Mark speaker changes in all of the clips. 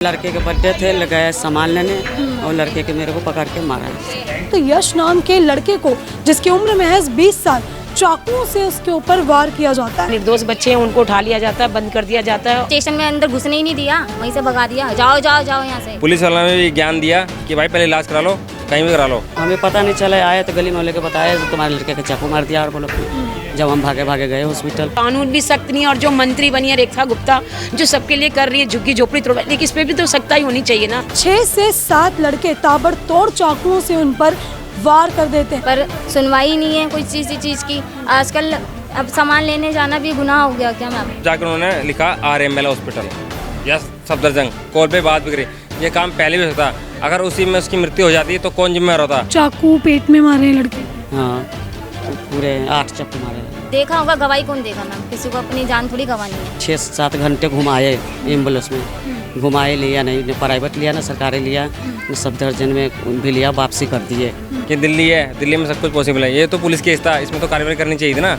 Speaker 1: लड़के के बर्थडे थे, लगाया सामान लेने और लड़के के मेरे को पकड़ के मारा है।
Speaker 2: तो यश नाम के लड़के को, जिसकी उम्र महज 20 साल, चाकुओं से उसके ऊपर वार किया जाता है।
Speaker 3: निर्दोष बच्चे हैं, उनको उठा लिया जाता है, बंद कर दिया जाता है।
Speaker 4: स्टेशन में अंदर घुसने ही नहीं दिया, वहीं से भगा दिया, जाओ जाओ जाओ यहाँ से।
Speaker 5: पुलिस वालों ने भी ज्ञान दिया कि भाई पहले इलाज करा लो, कहीं भी करा लो।
Speaker 1: हमें पता नहीं चला, आए तो गली मोहल्ले के बताया तो तुम्हारे लड़के के चाकू मार दिया और बोलो। जब हम भागे भागे गए हॉस्पिटल।
Speaker 3: कानून भी सख्त नहीं है और जो मंत्री बनी है रेखा गुप्ता, जो सबके लिए कर रही है झुग्गी झोपड़ी तोड़, लेकिन इस पे भी तो सख्ताई होनी चाहिए ना।
Speaker 2: 6 से 7 लड़के ताबड़तोड़ चाकुओं से उन पर वार कर देते हैं,
Speaker 4: पर सुनवाई नहीं है कोई चीज की। आजकल अब सामान लेने जाना भी गुनाह हो गया क्या मैम?
Speaker 5: जाकर उन्होंने लिखा RML हॉस्पिटल या सफदरजंग, कॉल पे बात भी करी। ये काम पहले भी होता, अगर उसी में उसकी मृत्यु हो जाती तो कौन जिम्मेदार होता?
Speaker 2: चाकू पेट में मारे लड़के।
Speaker 1: हाँ, पूरे 8 चप्पू मारे।
Speaker 4: देखा होगा, गवाही कौन देगा मैम? किसी को अपनी जान थोड़ी गंवानी है।
Speaker 1: 6-7 घंटे घुमाए एम्बुलेंस में, घुमाए लिया नहीं, प्राइवेट लिया ना सरकारी लिया, सफदरजंग में भी लिया, वापसी कर दिए।
Speaker 5: कि दिल्ली है, दिल्ली में सब कुछ पॉसिबल है। ये तो पुलिस केस था, इसमें तो कार्रवाई करनी चाहिए थी ना।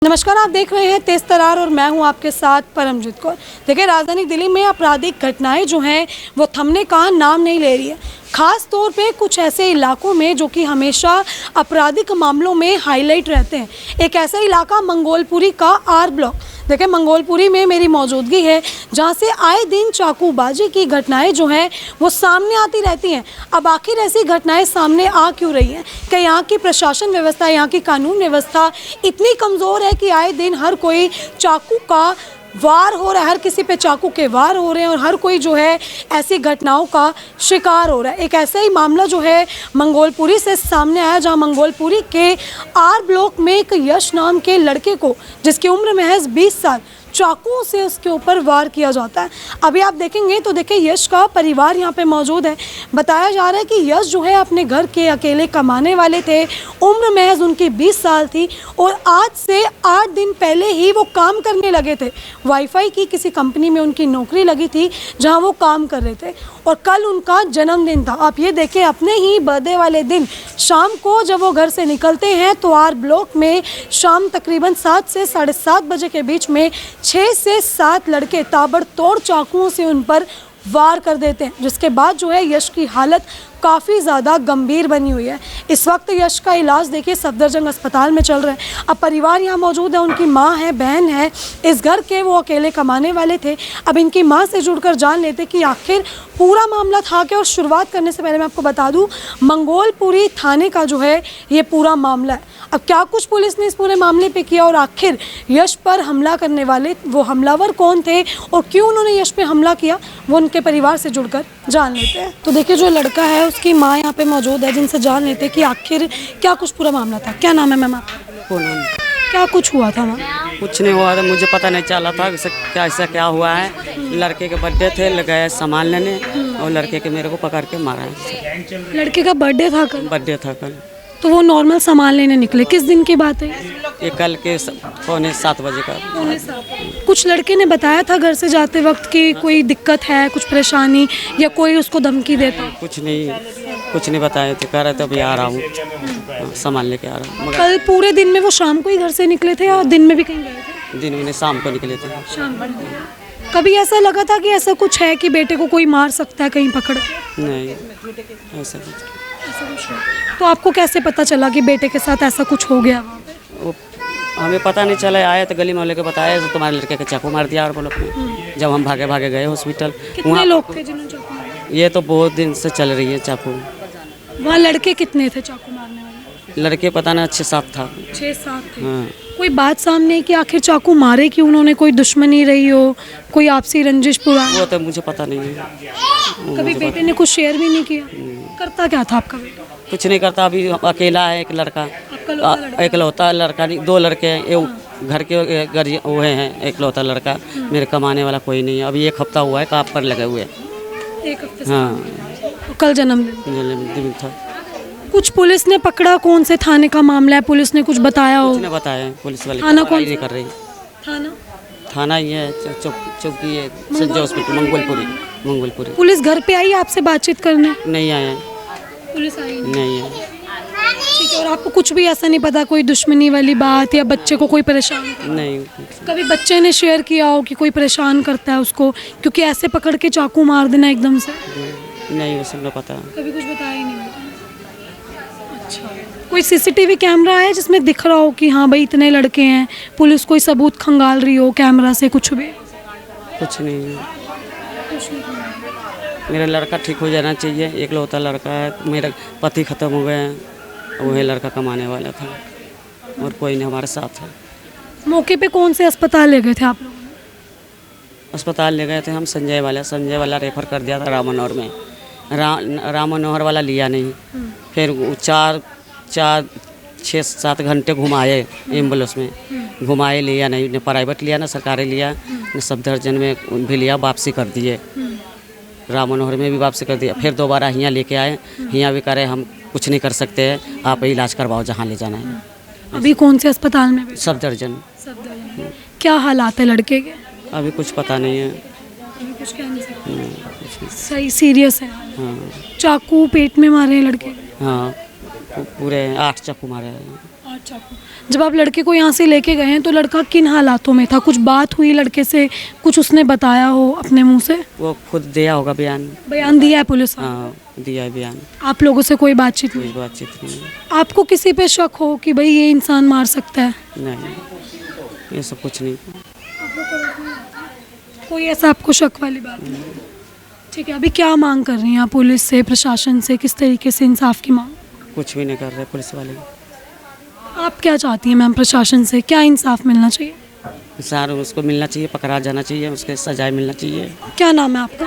Speaker 2: नमस्कार, आप देख रहे हैं तेज तरार और मैं हूं आपके साथ परमजीत कौर। देखिए, राजधानी दिल्ली में आपराधिक घटनाएं जो हैं वो थमने का नाम नहीं ले रही है। खास तौर पे कुछ ऐसे इलाकों में जो कि हमेशा आपराधिक मामलों में हाईलाइट रहते हैं। एक ऐसा इलाका मंगोलपुरी का आर ब्लॉक। देखिए, मंगोलपुरी में मेरी मौजूदगी है, जहां से आए दिन चाकूबाजी की घटनाएं जो हैं वो सामने आती रहती हैं। अब आखिर ऐसी घटनाएं सामने आ क्यों रही हैं? कि यहाँ की प्रशासन व्यवस्था, यहाँ की कानून व्यवस्था इतनी कमज़ोर है कि आए दिन हर कोई चाकू का वार हो रहा है, हर किसी पे चाकू के वार हो रहे हैं और हर कोई जो है ऐसी घटनाओं का शिकार हो रहा है। एक ऐसा ही मामला जो है मंगोलपुरी से सामने आया, जहां मंगोलपुरी के आर ब्लॉक में एक यश नाम के लड़के को, जिसकी उम्र महज 20 साल, चाकुओं से उसके ऊपर वार किया जाता है। अभी आप देखेंगे तो देखिए, यश का परिवार यहाँ पे मौजूद है। बताया जा रहा है कि यश जो है अपने घर के अकेले कमाने वाले थे, उम्र महज उनकी 20 साल थी और आज से 8 दिन पहले ही वो काम करने लगे थे। वाईफाई की किसी कंपनी में उनकी नौकरी लगी थी, जहाँ वो काम कर रहे थे और कल उनका जन्मदिन था। आप ये देखें, अपने ही बर्थडे वाले दिन शाम को जब वो घर से निकलते हैं तो आर ब्लॉक में शाम तकरीबन 7 से 7:30 बजे के बीच में 6 से 7 लड़के ताबड़तोड़ चाकुओं से उन पर वार कर देते हैं, जिसके बाद जो है यश की हालत काफ़ी ज़्यादा गंभीर बनी हुई है। इस वक्त यश का इलाज देखिए सफदरजंग अस्पताल में चल रहा है। अब परिवार यहाँ मौजूद है, उनकी माँ है, बहन है, इस घर के वो अकेले कमाने वाले थे। अब इनकी माँ से जुड़कर जान लेते कि आखिर पूरा मामला था क्या। और शुरुआत करने से पहले मैं आपको बता दूँ, मंगोलपुरी थाने का जो है ये पूरा मामला है। अब क्या कुछ पुलिस ने इस पूरे मामले पे किया और आखिर यश पर हमला करने वाले वो हमलावर कौन थे और क्यों उन्होंने यश पे हमला किया, वो उनके परिवार से जुड़कर जान लेते हैं। तो देखिए, जो लड़का है उसकी माँ यहाँ पे मौजूद है, जिनसे जान लेते हैं कि आखिर क्या कुछ पूरा मामला था। क्या नाम है मैम आपका? क्या कुछ हुआ था मैम?
Speaker 1: कुछ नहीं हुआ था, मुझे पता नहीं चला था ऐसा क्या हुआ है। लड़के के बर्थडे थे, लगाया सामान लेने और लड़के के मेरे को पकड़ के मारा है।
Speaker 2: लड़के का बर्थडे था कल?
Speaker 1: बर्थडे था कल।
Speaker 2: तो वो नॉर्मल सामान लेने निकले, किस दिन की बात है?
Speaker 1: ये कल के 7:45 बजे का।
Speaker 2: कुछ लड़के ने बताया था घर से जाते वक्त कि कोई दिक्कत है, कुछ परेशानी या कोई उसको धमकी देता?
Speaker 1: कुछ नहीं बताए थे, कह रहे थे अभी आ रहा हूँ, सामान लेके आ रहा हूँ।
Speaker 2: कल पूरे दिन में वो शाम को ही घर से निकले थे और दिन में भी कहीं गए थे?
Speaker 1: दिन में शाम को निकले थे।
Speaker 2: शाम को। कभी ऐसा लगा था कि ऐसा कुछ है कि बेटे को कोई मार सकता है कहीं पकड़ के?
Speaker 1: नहीं, ऐसा कुछ।
Speaker 2: तो आपको कैसे पता चला कि बेटे के साथ ऐसा कुछ हो गया?
Speaker 1: वो हमें पता नहीं चला, आए तो गली मोहल्ले के बताया तो तुम्हारे लड़के के चाकू मार दिया और बोलो। जब हम भागे भागे गए हॉस्पिटल।
Speaker 2: कितने लोग थे जिन्होंने चाकू मारा?
Speaker 1: ये तो बहुत दिन से चल रही है चाकू।
Speaker 2: वहाँ लड़के कितने थे चाकू मारने वाले?
Speaker 1: लड़के पता नहीं 6-7 था।
Speaker 2: 6-7 थे।
Speaker 1: हाँ।
Speaker 2: कोई बात सामने कि आखिर चाकू मारे क्यों? उन्होंने कोई दुश्मनी रही हो, कोई आपसी रंजिश पुरानी?
Speaker 1: वो तो मुझे पता नहीं है।
Speaker 2: कभी बेटे ने कुछ शेयर भी नहीं किया? करता क्या था आपका बेटा?
Speaker 1: कुछ नहीं करता, अभी अकेला है, एक लड़का, एकलौता लड़का नहीं, 2 लड़के हैं। एक घर के वो हैं, एकलौता लड़का, मेरे कमाने वाला कोई नहीं है। अभी 1 हफ्ता हुआ है काम पर लगे हुए।
Speaker 2: 1 हफ्ते से?
Speaker 1: हाँ,
Speaker 2: कल जन्मदिन
Speaker 1: था।
Speaker 2: कुछ पुलिस ने पकड़ा? कौन से थाने का मामला है? पुलिस ने कुछ बताया हो?
Speaker 1: कुछ ने बताया, पुलिस वाले
Speaker 2: थाना कौन
Speaker 1: नहीं कर रही।
Speaker 2: थाना
Speaker 1: ये है चौकी है, संजय हॉस्पिटल मंगोलपुरी।
Speaker 2: पुलिस घर पे आई आपसे बातचीत करने?
Speaker 1: नहीं आया।
Speaker 2: पुलिस आई
Speaker 1: नहीं है।
Speaker 2: ठीक है, और आपको कुछ भी ऐसा नहीं पता, कोई दुश्मनी वाली बात या बच्चे को कोई परेशान
Speaker 1: नहीं
Speaker 2: कभी बच्चे ने शेयर किया हो कि कोई परेशान करता है उसको, क्योंकि ऐसे पकड़ के चाकू मार देना एकदम से?
Speaker 1: नहीं, वो सब नहीं पता।
Speaker 2: कभी कुछ बताया ही नहीं? अच्छा, कोई सीसीटीवी कैमरा है जिसमें दिख रहा हो कि हाँ भाई इतने लड़के हैं, पुलिस कोई सबूत खंगाल रही हो कैमरा से, कुछ भी?
Speaker 1: कुछ नहीं, मेरा लड़का ठीक हो जाना चाहिए, एकलौता लड़का है, मेरा पति ख़त्म हो गए हैं, वही लड़का कमाने वाला था और कोई नहीं हमारे साथ है।
Speaker 2: मौके पे कौन से अस्पताल ले गए थे आप लोग?
Speaker 1: अस्पताल ले गए थे हम, संजय वाला रेफ़र कर दिया था राम मनोहर में। राम मनोहर वाला लिया नहीं, फिर वो 6-7 घंटे घुमाए एम्बुलेंस में, घुमाए, लिया नहीं, ने प्राइवेट लिया ना सरकारी लिया, ने सफदरजंग में भी लिया, वापसी कर दिए, राम मनोहर में भी वापसी कर दिया, फिर दोबारा यहाँ लेके आए, यहाँ भी करे हम कुछ नहीं कर सकते हैं, आप इलाज करवाओ जहाँ ले जाना है।
Speaker 2: अभी कौन से अस्पताल में?
Speaker 1: सफदरजंग।
Speaker 2: क्या हालात है लड़के के?
Speaker 1: अभी कुछ पता नहीं है।
Speaker 2: अभी कुछ कह नहीं सकते? सही सीरियस है?
Speaker 1: हाँ
Speaker 2: चाकू पेट में मारे हैं लड़के?
Speaker 1: हाँ, पूरे 8 चाकू मारे हैं।
Speaker 2: 8 चाकू। जब आप लड़के को यहाँ से लेके गए हैं तो लड़का किन हालातों में था? कुछ बात हुई लड़के से, कुछ उसने बताया हो अपने मुंह से?
Speaker 1: वो खुद दिया होगा बयान।
Speaker 2: बयान दिया है पुलिस?
Speaker 1: हाँ, दिया है बयान।
Speaker 2: आप लोगों से कोई बातचीत
Speaker 1: कोई
Speaker 2: नहीं?
Speaker 1: बातचीत नहीं।
Speaker 2: आपको किसी पे शक हो कि भाई ये इंसान मार सकता है?
Speaker 1: नहीं, ये सब कुछ नहीं।
Speaker 2: कोई ऐसा आपको शक वाली बात नहीं? ठीक है, अभी क्या मांग कर रही हैं आप पुलिस से, प्रशासन से? किस तरीके से इंसाफ की मांग?
Speaker 1: कुछ भी नहीं कर रहे पुलिस वाले।
Speaker 2: आप क्या चाहती हैं मैम प्रशासन से, क्या इंसाफ मिलना चाहिए?
Speaker 1: सर उसको मिलना चाहिए, पकड़ा जाना चाहिए, उसके सजाए मिलना चाहिए।
Speaker 2: क्या नाम है आपका?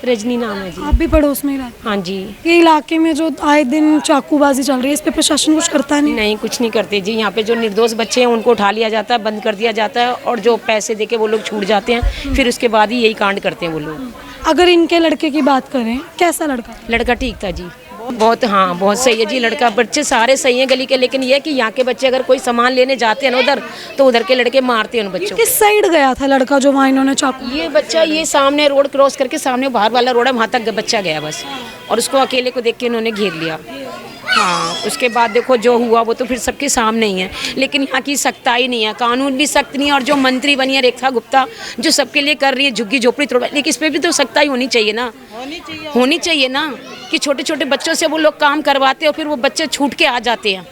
Speaker 3: रजनी नाम है जी।
Speaker 2: आप भी पड़ोस में ही रहते
Speaker 3: हाँ जी।
Speaker 2: हैं? ये इलाके में जो आए दिन चाकूबाजी चल रही है, इस पे प्रशासन कुछ करता नहीं?
Speaker 3: नहीं, कुछ नहीं करते जी। यहाँ पे जो निर्दोष बच्चे हैं उनको उठा लिया जाता है, बंद कर दिया जाता है, और जो पैसे देके वो लोग छूट जाते हैं, फिर उसके बाद ही यही कांड करते हैं वो लोग।
Speaker 2: अगर इनके लड़के की बात करें, कैसा लड़का?
Speaker 3: लड़का ठीक था जी, बहुत, हाँ बहुत सही है जी लड़का, बच्चे सारे सही हैं गली के, लेकिन ये कि यहाँ के बच्चे अगर कोई सामान लेने जाते हैं ना उधर, तो उधर के लड़के मारते हैं उन बच्चों को।
Speaker 2: किस साइड गया था लड़का जो वहाँ इन्होंने चाकू?
Speaker 3: ये बच्चा ये सामने रोड क्रॉस करके, सामने बाहर वाला रोड है, वहाँ तक बच्चा गया बस, और उसको अकेले को देख के इन्होंने घेर लिया। हाँ, उसके बाद देखो जो हुआ वो तो फिर सबके सामने ही है, लेकिन यहाँ की सख्ताई नहीं है, कानून भी सख्त नहीं है, और जो मंत्री बनी है रेखा गुप्ता, जो सबके लिए कर रही है झुग्गी झोपड़ी तोड़, लेकिन इस पर भी तो सख्ताई होनी चाहिए ना, होनी चाहिए ना, कि छोटे छोटे बच्चों से वो लोग काम करवाते हैं और फिर वो बच्चे छूट के आ जाते हैं,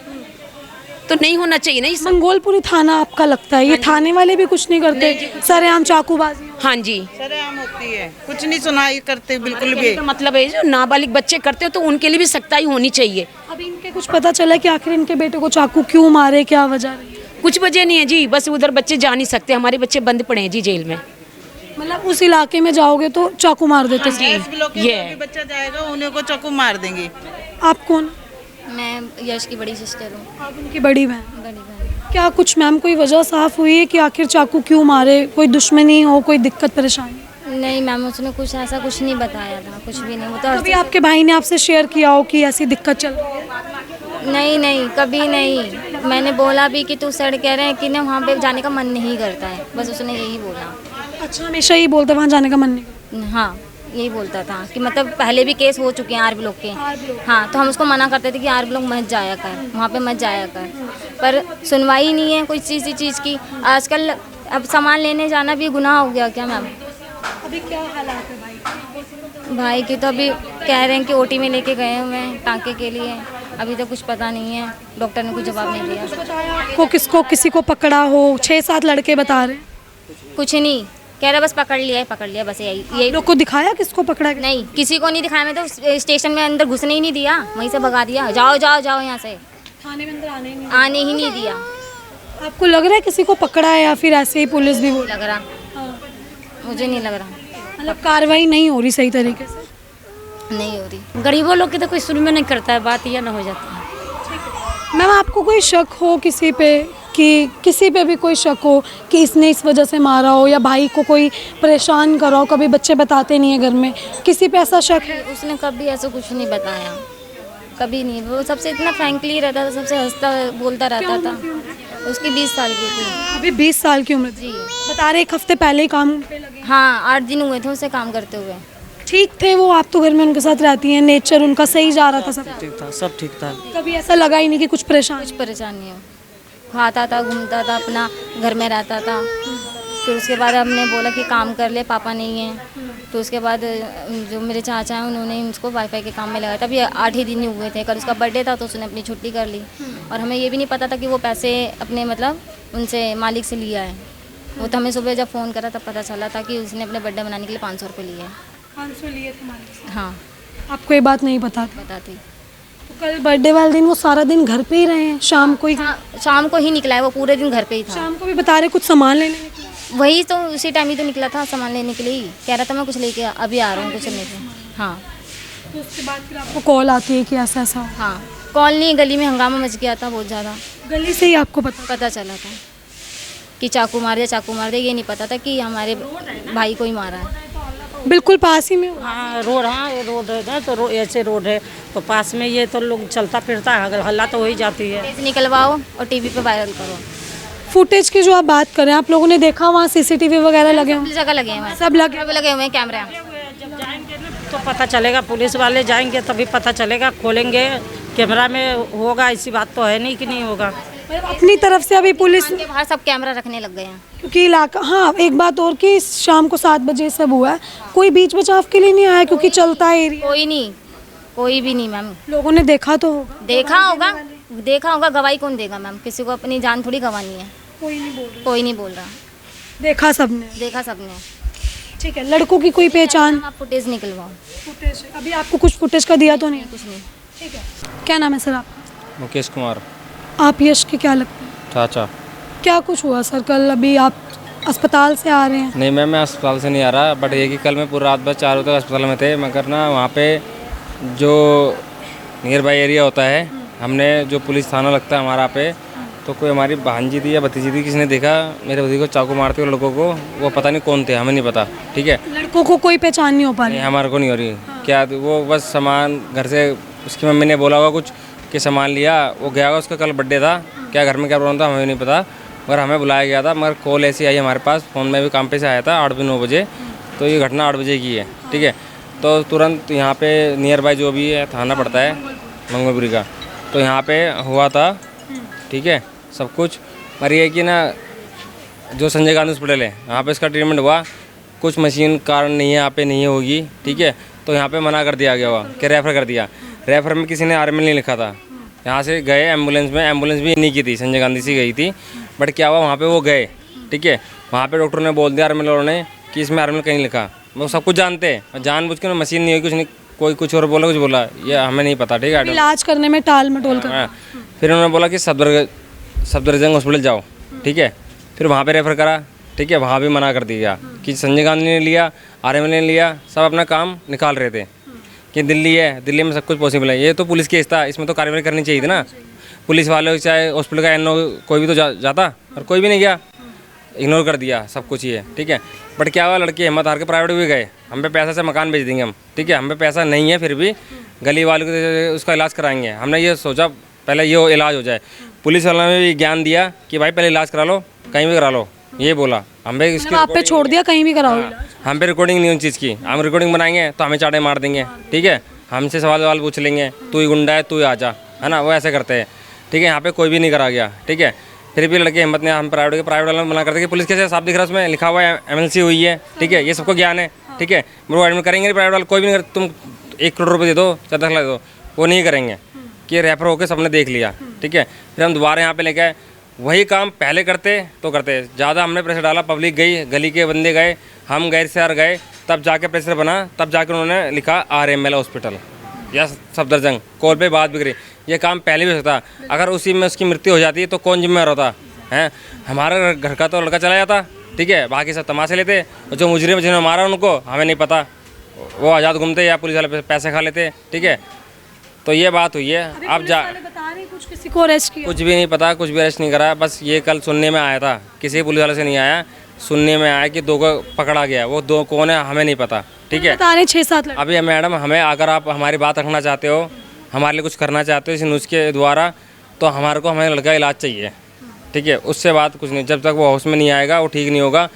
Speaker 3: तो नहीं होना चाहिए ना।
Speaker 2: मंगोलपुरी थाना आपका लगता है? ये थाने वाले भी कुछ नहीं करते? सरेआम चाकूबाजी?
Speaker 3: हाँ जी,
Speaker 6: सरेआम होती है, कुछ नहीं सुनाई करते बिल्कुल भी।
Speaker 3: तो मतलब है जो नाबालिग बच्चे करते हो तो उनके लिए भी सख्ताई होनी चाहिए।
Speaker 2: अभी इनके कुछ पता चला कि आखिर इनके बेटे को चाकू क्यों मारे, क्या वजह रही?
Speaker 3: कुछ वजह नहीं है जी, बस उधर बच्चे जा नहीं सकते, हमारे बच्चे बंद पड़े हैं जी जेल में।
Speaker 2: मतलब उस इलाके में जाओगे तो चाकू मार देते?
Speaker 3: ये
Speaker 6: बच्चा जाएगा उन्हें को चाकू मार देंगे।
Speaker 2: आप कौन?
Speaker 4: मैं यश की बड़ी सिस्टर हूँ।
Speaker 2: आप उनकी बड़ी बहन?
Speaker 4: बड़ी बहन।
Speaker 2: क्या कुछ मैम कोई वजह साफ हुई है कि आखिर चाकू क्यों मारे? कोई दुश्मनी हो, कोई दिक्कत परेशानी?
Speaker 4: नहीं मैम, उसने कुछ ऐसा कुछ नहीं बताया था, कुछ भी नहीं। वो तो
Speaker 2: कभी आपके भाई ने आपसे शेयर किया हो कि ऐसी दिक्कत चल रही है?
Speaker 4: नहीं नहीं, कभी नहीं। मैंने बोला भी कि तू सर कह रहे हैं कि ना वहाँ पे जाने का मन नहीं करता है, बस उसने यही बोला।
Speaker 2: अच्छा, हमेशा ही बोलते वहाँ जाने का मन नहीं?
Speaker 4: हाँ, यही बोलता था कि मतलब पहले भी केस हो चुके हैं आर ब्लॉक के। हाँ, तो हम उसको मना करते थे कि आर ब्लॉक मत जाया कर, वहाँ पे मत जाया कर, पर सुनवाई नहीं है कोई चीज़ की। आजकल अब सामान लेने जाना भी गुनाह हो गया क्या मैम?
Speaker 2: अभी क्या हालात है भाई?
Speaker 4: भाई की तो अभी कह रहे हैं कि ओटी में लेके गए हुए हैं टाँके के लिए, अभी तो कुछ पता नहीं है, डॉक्टर ने कुछ जवाब नहीं दिया।
Speaker 2: को किसको किसी को पकड़ा हो? 6-7 लड़के बता रहे हैं।
Speaker 4: कुछ नहीं कह रहा, बस पकड़ लिया बस यही
Speaker 2: लोग को दिखाया किसको पकड़ा?
Speaker 4: नहीं, किसी को नहीं दिखाया। मैं तो स्टेशन में अंदर घुसने ही नहीं दिया, वहीं से भगा दिया, जाओ जाओ जाओ यहाँ से,
Speaker 2: थाने में अंदर
Speaker 4: आने ही नहीं दिया।
Speaker 2: आपको लग रहा है किसी को पकड़ा है या फिर ऐसे ही पुलिस भी
Speaker 4: लग रहा, मुझे नहीं लग रहा,
Speaker 2: मतलब कार्रवाई नहीं हो रही सही तरीके से?
Speaker 4: नहीं हो रही।
Speaker 3: गरीबों लोग की तो कोई सुनने नहीं करता है, बात यह ना हो जाता है।
Speaker 2: मैम, आपको कोई शक हो किसी पे, कि किसी पे भी कोई शक हो कि इसने इस वजह से मारा हो या भाई को कोई परेशान करा हो? कभी बच्चे बताते नहीं है घर में, किसी पे ऐसा शक है?
Speaker 4: उसने कभी ऐसा कुछ नहीं बताया, कभी नहीं। वो सबसे इतना फ्रैंकली रहता था, सबसे हंसता बोलता रहता था। उसकी 20 साल की थी।
Speaker 2: अभी 20 साल की उम्र थी?
Speaker 4: जी।
Speaker 2: बता रहे 1 हफ्ते पहले ही काम पे लगे?
Speaker 4: हाँ, 8 दिन हुए थे उसे काम करते हुए।
Speaker 2: ठीक थे वो? आप तो घर में उनके साथ रहती हैं, नेचर उनका सही जा रहा था सब?
Speaker 1: ठीक था, सब ठीक था।
Speaker 2: कभी ऐसा लगा ही नहीं कि कुछ परेशान?
Speaker 4: कुछ परेशानी हो, खाता था, घूमता था, अपना घर में रहता था। फिर उसके बाद हमने बोला कि काम कर ले, पापा नहीं है। तो उसके बाद जो मेरे चाचा हैं उन्होंने उसको वाईफाई के काम में लगाया था। अभी 8 ही दिन ही हुए थे, कल उसका बर्थडे था तो उसने अपनी छुट्टी कर ली। और हमें ये भी नहीं पता था कि वो पैसे अपने मतलब उनसे मालिक से लिया है। वो तो हमें सुबह जब फ़ोन करा तब पता चला था कि उसने अपने बर्थडे मनाने के लिए 500 रुपये लिए हैं।
Speaker 2: 500 लिए थे मालिक से?
Speaker 4: हाँ,
Speaker 2: आपको ये बात नहीं पता थी?
Speaker 4: बताती।
Speaker 2: तो कल बर्थडे वाले दिन वो सारा दिन घर पे ही रहे हैं, शाम को ही?
Speaker 4: शाम को ही निकला है, वो पूरे दिन घर पे ही था।
Speaker 2: शाम को भी बता रहे कुछ सामान लेने निकला?
Speaker 4: वही तो उसी टाइम ही तो निकला था सामान लेने के लिए ही। कह रहा था मैं कुछ लेके अभी आ रहा हूँ कुछ लेने से। हाँ,
Speaker 2: तो उसके बाद फिर आपको कॉल आती है कि ऐसा ऐसा हो?
Speaker 4: हाँ, कॉलोनी गली में हंगामा मच गया था बहुत ज़्यादा।
Speaker 2: गली से ही आपको
Speaker 4: पता चला था कि चाकू मार दे। ये नहीं पता था कि हमारे भाई को ही मारा है।
Speaker 2: बिल्कुल पास ही में हुआ?
Speaker 7: हाँ, रोड है ना, तो ऐसे रोड है तो पास में, ये तो लोग चलता फिरता है, हल्ला तो हो ही जाती है।
Speaker 4: केस निकलवाओ और टीवी पे वायरल करो।
Speaker 2: फुटेज की जो आप बात कर रहे हैं, आप लोगों ने देखा वहाँ CCTV वगैरह लगे
Speaker 4: सब
Speaker 2: हों?
Speaker 4: जगह लगे हुए हैं,
Speaker 2: सब लगे?
Speaker 4: सब लगे हुए हैं कैमरे।
Speaker 7: जब जाएंगे ना तो पता चलेगा, पुलिस वाले जाएंगे तभी पता चलेगा, खोलेंगे कैमरा में होगा। ऐसी बात तो है नहीं कि नहीं होगा।
Speaker 2: अपनी तरफ से अभी पुलिस
Speaker 4: दुकान के बाहर सब कैमरा रखने लग गए हैं।
Speaker 2: क्योंकि इलाका, हाँ एक बात और कि शाम को 7 बजे सब हुआ है, कोई बीच बचाव के लिए नहीं आया क्योंकि चलता है एरिया?
Speaker 4: कोई भी नहीं मैम।
Speaker 2: लोगों ने देखा तो होगा?
Speaker 4: देखा होगा, गवाही कौन देगा मैम? किसी को अपनी जान थोड़ी गंवानी है। कोई नहीं बोल रहा।
Speaker 2: देखा सबने?
Speaker 4: देखा सबने।
Speaker 2: ठीक है, लड़कों की कोई पहचान?
Speaker 4: आप फुटेज निकलवाओ।
Speaker 2: फुटेज अभी आपको कुछ फुटेज का दिया तो नहीं?
Speaker 4: कुछ नहीं।
Speaker 2: ठीक है, क्या नाम है सर आप?
Speaker 5: मुकेश कुमार
Speaker 2: आप यश के क्या लगते हैं?
Speaker 5: चाचा।
Speaker 2: क्या कुछ हुआ सर कल? अभी आप अस्पताल से आ रहे हैं?
Speaker 5: नहीं मैम, मैं अस्पताल से नहीं आ रहा, बट ये कि कल मैं पूरी रात भर 4 बजे तक अस्पताल में थे। मगर ना वहाँ पे जो नियर बाई एरिया होता है, हमने जो पुलिस थाना लगता है हमारा पे, तो कोई हमारी भांजी थी या भतीजी थी, किसी ने देखा मेरे भतीजे को चाकू मारते हुए लड़कों को। वो पता नहीं कौन थे, हमें नहीं पता। ठीक है,
Speaker 2: लड़कों को कोई पहचान नहीं हो पा रही?
Speaker 5: नहीं, हमारे को नहीं हो रही। क्या वो बस सामान घर से, उसकी मम्मी ने बोला होगा कुछ कि सामान लिया, वो गया होगा, उसका कल बर्थडे था। क्या घर में क्या प्रॉब्लम था हमें नहीं पता, मगर हमें बुलाया गया था। मगर कॉल ऐसी आई हमारे पास, फ़ोन में भी काम पे से आया था 8-9 बजे। तो ये घटना 8 बजे की है। ठीक है, तो तुरंत यहाँ पे नियर बाई जो भी है थाना पड़ता है मंगोपुरी का, तो यहाँ पे हुआ था। ठीक है, सब कुछ। पर ये कि ना जो संजय गांधी हॉस्पिटल है यहाँ पे इसका ट्रीटमेंट हुआ, कुछ मशीन कारण नहीं है यहाँ पे, नहीं होगी। ठीक है, तो यहाँ पे मना कर दिया गया हुआ कि रेफ़र कर दिया। रेफ़र में किसी ने आर्मी नहीं लिखा था। यहाँ से गए एम्बुलेंस में, एम्बुलेंस भी नहीं की थी, संजय गांधी से गई थी। बट क्या हुआ, वहाँ पे वो गए। ठीक है, वहाँ पे डॉक्टर ने बोल दिया आर्मी वालों ने कि इसमें आर्मी कहीं लिखा। वो सब कुछ जानते हैं, जानबूझ के मशीन नहीं होगी, कुछ नहीं, कोई कुछ और बोला, कुछ बोला, ये हमें नहीं पता। ठीक है,
Speaker 2: इलाज करने में टाल मटोल कर?
Speaker 5: फिर उन्होंने बोला कि सफदरजंग हॉस्पिटल जाओ। ठीक है, फिर वहाँ पे रेफ़र करा। ठीक है, वहाँ भी मना कर दिया कि संजय गांधी ने लिया, आर्मी ने लिया, सब अपना काम निकाल रहे थे कि दिल्ली है, दिल्ली में सब कुछ पॉसिबल है। ये तो पुलिस केस था, इसमें तो कार्रवाई करनी चाहिए थी ना। पुलिस वाले चाहे हॉस्पिटल का NO कोई भी तो जाता, और कोई भी नहीं गया, इग्नोर कर दिया सब कुछ ये। ठीक है, बट क्या हुआ, लड़के हिम्मत हार के प्राइवेट भी गए, हम पे पैसा से मकान बेच देंगे हम। ठीक है, हम पे पैसा नहीं है, फिर भी गली वालों को उसका इलाज कराएंगे। हमने ये सोचा पहले ये इलाज हो जाए। पुलिस वालों ने भी ज्ञान दिया कि भाई पहले इलाज करा लो, कहीं भी करा लो, ये बोला। हम पे इसकी
Speaker 2: आप पे छोड़ दिया, कहीं भी कराओ इलाज?
Speaker 5: हम पे रिकॉर्डिंग नहीं उन चीज़ की, हम रिकॉर्डिंग बनाएंगे तो हमें चाटे मार देंगे। ठीक है, हमसे सवाल पूछ लेंगे, तू ही गुंडा है, तू ही आजा, है ना, वो ऐसे करते हैं। ठीक है, यहाँ पे कोई भी नहीं करा गया। ठीक है, फिर भी लड़के हिम्मत ने, हम प्राइवेट वाले मना करते कि पुलिस कैसे साफ दिख रहा है, उसमें लिखा हुआ है MLC हुई है। ठीक है, ये सबको ज्ञान है। ठीक है, वो एडमिट करेंगे नहीं प्राइवेट वाले, कोई भी नहीं। तुम 1 करोड़ रुपये दे दो, 4 लाख दे दो, वो नहीं करेंगे कि रेफर होकर सबने देख लिया। ठीक है, फिर हम दोबारा यहाँ पे लेके आए, वही काम पहले करते तो करते। ज़्यादा हमने प्रेशर डाला, पब्लिक गई, गली के बंदे गए, हम गैर शहर गए, तब जाके प्रेशर बना, तब जाकर उन्होंने लिखा RML हॉस्पिटल या सफदरजंग। कॉल पे बात भी करी, ये काम पहले भी होता। अगर उसी में उसकी मृत्यु हो जाती तो कौन जिम्मेदार होता है? हमारा घर का तो लड़का चला जाता। ठीक है, बाकी सब तमाशे लेते, और जो मुजरिम जिन्होंने मारा उनको हमें नहीं पता, वो आज़ाद घूमते या पुलिस वाले पैसे खा लेते। ठीक है, तो ये बात हुई है। अब
Speaker 2: बता रहे कुछ किसी को अरेस्ट किया?
Speaker 5: कुछ भी नहीं पता, कुछ भी अरेस्ट नहीं करा। बस ये कल सुनने में आया था, किसी पुलिस वाले से नहीं आया, सुनने में आया कि 2 को पकड़ा गया। वो 2 कौन है हमें नहीं पता। ठीक है,
Speaker 2: बता रहे 6-7 लड़के।
Speaker 5: अभी मैडम हमें, अगर आप हमारी बात रखना चाहते हो, हमारे लिए कुछ करना चाहते हो इस न्यूज़ के द्वारा, तो हमारे को हमें लड़का इलाज चाहिए। ठीक है, उससे बात कुछ नहीं, जब तक वो हाउस में नहीं आएगा, वो ठीक नहीं होगा।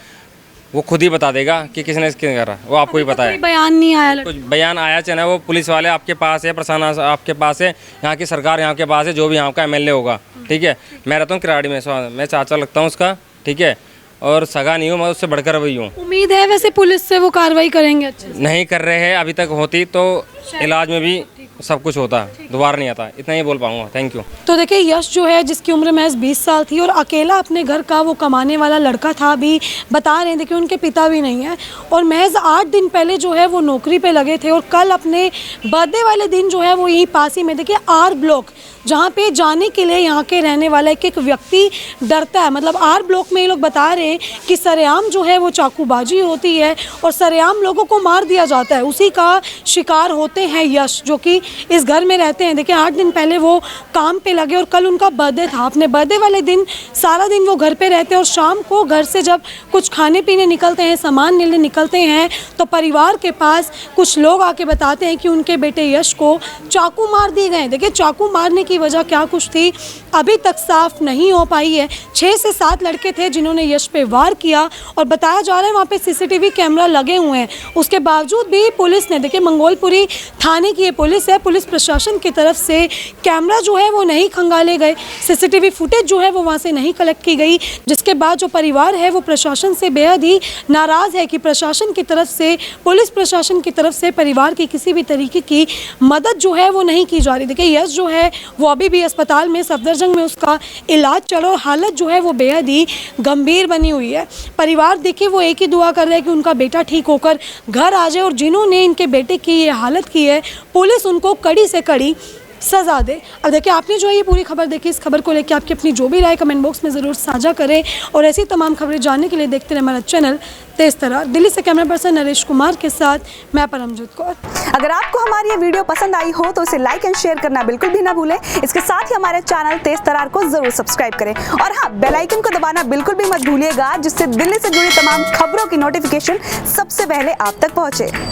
Speaker 5: वो खुद ही बता देगा कि किसने किसने करा, वो आपको ही पता है।
Speaker 2: कोई बयान नहीं आया
Speaker 5: कुछ बयान आया चाहे वो पुलिस वाले आपके पास है, प्रशासन आपके पास है, यहाँ की सरकार यहाँ के पास है, जो भी यहाँ का एमएलए होगा, ठीक है। मैं रहता हूँ किराड़ी में, मैं चाचा लगता हूँ उसका, ठीक है, और सगा नहीं हूँ, मैं उससे बढ़कर वही हूँ।
Speaker 2: उम्मीद है वैसे पुलिस से वो कार्रवाई करेंगे अच्छे से?
Speaker 5: नहीं कर रहे हैं, अभी तक होती तो इलाज में भी सब कुछ होता, दोबारा नहीं आता, इतना ही बोल पाऊंगा। Thank you.
Speaker 2: तो देखिए यश जो है जिसकी उम्र महज 20 साल थी और अकेला अपने घर का वो कमाने वाला लड़का था, अभी बता रहे हैं देखिए उनके पिता भी नहीं है और महज 8 दिन पहले जो है वो नौकरी पे लगे थे और कल अपने बर्थडे वाले दिन जो है वो यहीं पास ही में देखिए आर ब्लॉक जहाँ पे जाने के लिए यहाँ के रहने वाला एक व्यक्ति डरता है। मतलब आर ब्लॉक में ये लोग बता रहे हैं कि सरेआम जो है वो चाकूबाजी होती है और सरेआम लोगों को मार दिया जाता है, उसी का शिकार होते हैं यश जो कि इस घर में रहते हैं। देखिए 8 दिन पहले वो काम पे लगे और कल उनका बर्थडे था। अपने बर्थडे वाले दिन सारा दिन वो घर पे रहते हैं और शाम को घर से जब कुछ खाने पीने निकलते हैं, सामान लेने निकलते हैं, तो परिवार के पास कुछ लोग आके बताते हैं कि उनके बेटे यश को चाकू मार दिए गए। देखिए चाकू मारने की वजह क्या कुछ थी अभी तक साफ नहीं हो पाई है। 6 से 7 लड़के थे जिन्होंने यश पे वार किया और बताया जा रहा है वहाँ पे सीसीटीवी कैमरा लगे हुए हैं। उसके बावजूद भी पुलिस ने, देखिए मंगोलपुरी थाने की ये पुलिस है, पुलिस प्रशासन की तरफ से कैमरा जो है वो नहीं खंगाले गए, सीसीटीवी फुटेज जो है वो वहाँ से नहीं कलेक्ट की गई, जिसके बाद जो परिवार है वो प्रशासन से बेहद ही नाराज़ है कि प्रशासन की तरफ से, पुलिस प्रशासन की तरफ से परिवार की किसी भी तरीके की मदद जो है वो नहीं की जा रही। देखिए यश जो है वो अभी भी अस्पताल में सफदरजंग में उसका इलाज चल रहा है और हालत जो है वो बेहद ही गंभीर बनी हुई है। परिवार देखिए वो एक ही दुआ कर रहा है कि उनका बेटा ठीक होकर घर आ जाए और जिन्होंने इनके बेटे की ये हालत की है पुलिस उनको कड़ी से कड़ी सजा दे। अब देखिए आपने जो है ये पूरी खबर देखी, इस खबर को लेकर आपकी अपनी जो भी राय कमेंट बॉक्स में ज़रूर साझा करें और ऐसी तमाम खबरें जानने के लिए देखते रहे हमारा चैनल तेज तरार। दिल्ली से कैमरा पर्सन नरेश कुमार के साथ मैं परमजीत कौर।
Speaker 8: अगर आपको हमारी ये वीडियो पसंद आई हो तो इसे लाइक एंड शेयर करना बिल्कुल भी ना भूलें। इसके साथ ही हमारे चैनल तेज तरार को जरूर सब्सक्राइब करें और हाँ, बेल आइकन को दबाना बिल्कुल भी मत भूलिएगा, जिससे दिल्ली से जुड़ी तमाम खबरों की नोटिफिकेशन सबसे पहले आप तक पहुंचे।